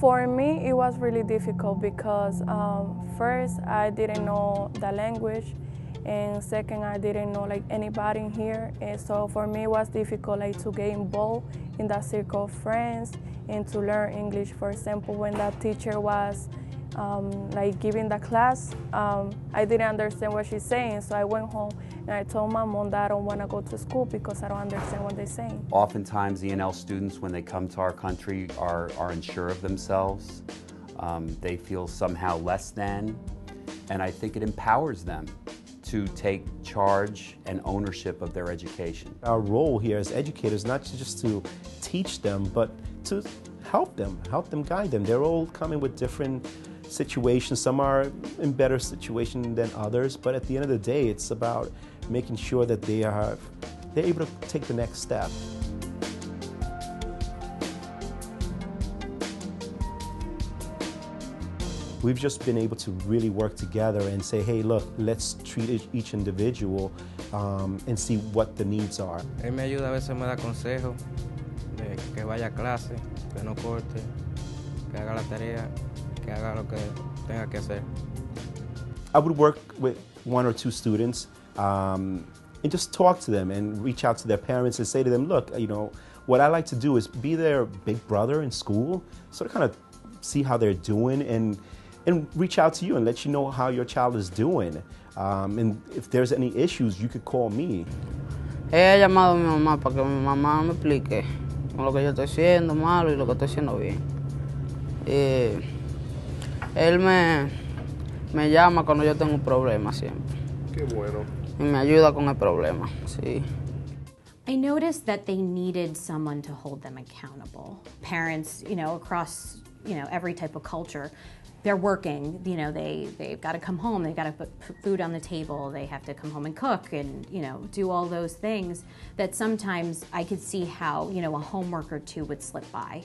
For me, it was really difficult because first, I didn't know the language, and second, I didn't know like anybody in here. And so for me, it was difficult like to get involved in that circle of friends and to learn English. For example, when that teacher was like giving the class, I didn't understand what she's saying, so I went home and I told my mom that I don't want to go to school because I don't understand what they're saying. Oftentimes, ENL students, when they come to our country, are unsure of themselves. They feel somehow less than, and I think it empowers them to take charge and ownership of their education. Our role here as educators, not just to teach them, but to help them, guide them. They're all coming with different situations. Some are in better situation than others, but at the end of the day, it's about making sure that they're able to take the next step. We've just been able to really work together and say, hey, look, let's treat each individual and see what the needs are. Él me ayuda, a veces me da consejos de que vaya a clase, que no corte, que haga la tarea, que haga lo que tenga que hacer. I would work with one or two students and just talk to them and reach out to their parents and say to them, look, you know, what I like to do is be their big brother in school, sort of kind of see how they're doing and reach out to you and let you know how your child is doing. And if there's any issues, you could call me. He llamado a mi mamá para que mi mamá me explique lo que yo estoy haciendo malo y lo que estoy haciendo bien. Él me llama cuando yo tengo un problema siempre. Qué bueno. Y me ayuda con el problema, sí. I noticed that they needed someone to hold them accountable. Parents, across, every type of culture, they're working, they've got to come home, they've got to put food on the table, they have to come home and cook and, do all those things that sometimes I could see how, a homework or two would slip by.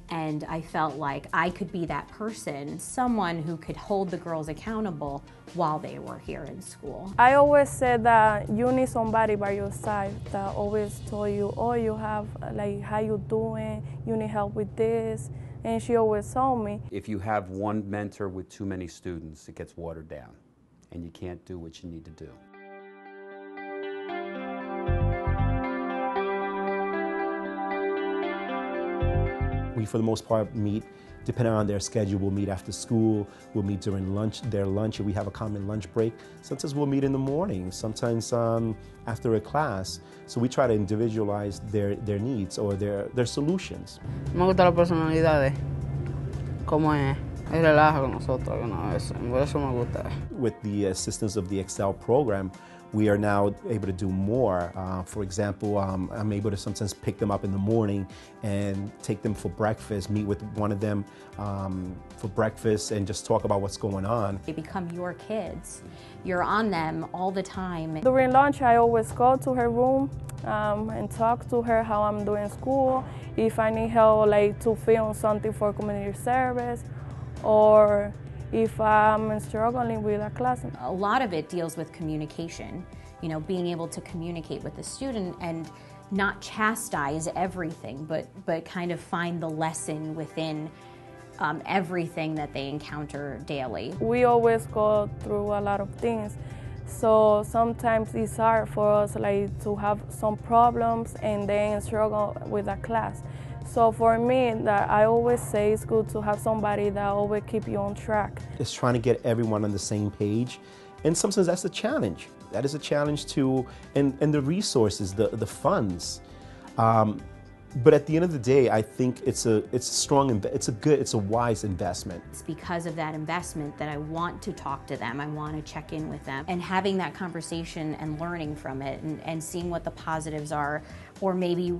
And I felt like I could be that person, someone who could hold the girls accountable while they were here in school. I always said that you need somebody by your side that always told you, oh, you have, like, how you doing? You need help with this. And she always told me. If you have one mentor with too many students, it gets watered down, and you can't do what you need to do. We, for the most part, meet, depending on their schedule, we'll meet after school, we'll meet during their lunch, or we have a common lunch break. Sometimes we'll meet in the morning, sometimes after a class. So we try to individualize their needs or their solutions. Me gusta la personalidad de cómo es. Él relaja con nosotros algunas veces. Por eso me gusta. With the assistance of the Excel program, we are now able to do more. For example, I'm able to sometimes pick them up in the morning and take them for breakfast, meet with one of them for breakfast and just talk about what's going on. They become your kids. You're on them all the time. During lunch, I always go to her room and talk to her how I'm doing school, if I need help like to film something for community service, or if I'm struggling with a class. A lot of it deals with communication, being able to communicate with the student and not chastise everything, but kind of find the lesson within everything that they encounter daily. We always go through a lot of things, so sometimes it's hard for us like to have some problems and then struggle with a class. So for me, that I always say it's good to have somebody that always keep you on track. It's trying to get everyone on the same page, and sometimes that's a challenge. That is a challenge too, and the resources, the funds. But at the end of the day, I think it's a wise investment. It's because of that investment that I want to talk to them, I want to check in with them, and having that conversation and learning from it and seeing what the positives are, or maybe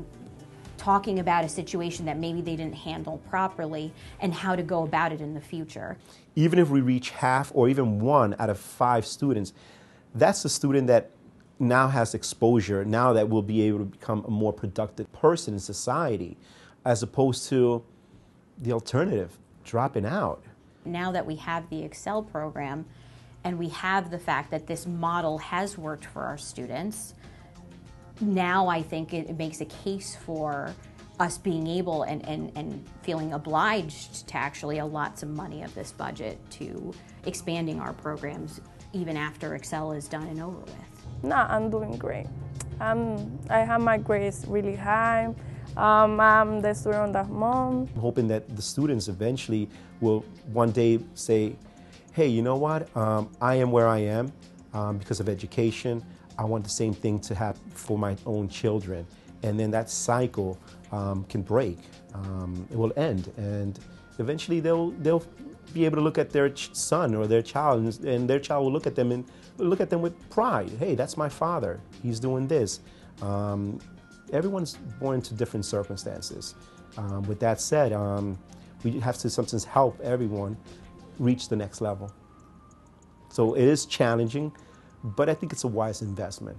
talking about a situation that maybe they didn't handle properly and how to go about it in the future. Even if we reach half or even 1 out of 5 students, that's a student that now has exposure, now that will be able to become a more productive person in society, as opposed to the alternative, dropping out. Now that we have the Excel program and we have the fact that this model has worked for our students, now I think it makes a case for us being able and feeling obliged to actually allot some money of this budget to expanding our programs even after Excel is done and over with? No, I'm doing great. I have my grades really high. I'm the student of the month. I'm hoping that the students eventually will one day say, hey, you know what, I am where I am because of education. I want the same thing to happen for my own children. And then that cycle can break. It will end. And eventually they'll be able to look at their son or their child, and their child will look at them and look at them with pride. Hey, that's my father. He's doing this. Everyone's born into different circumstances. With that said, we have to sometimes help everyone reach the next level. So it is challenging, but I think it's a wise investment.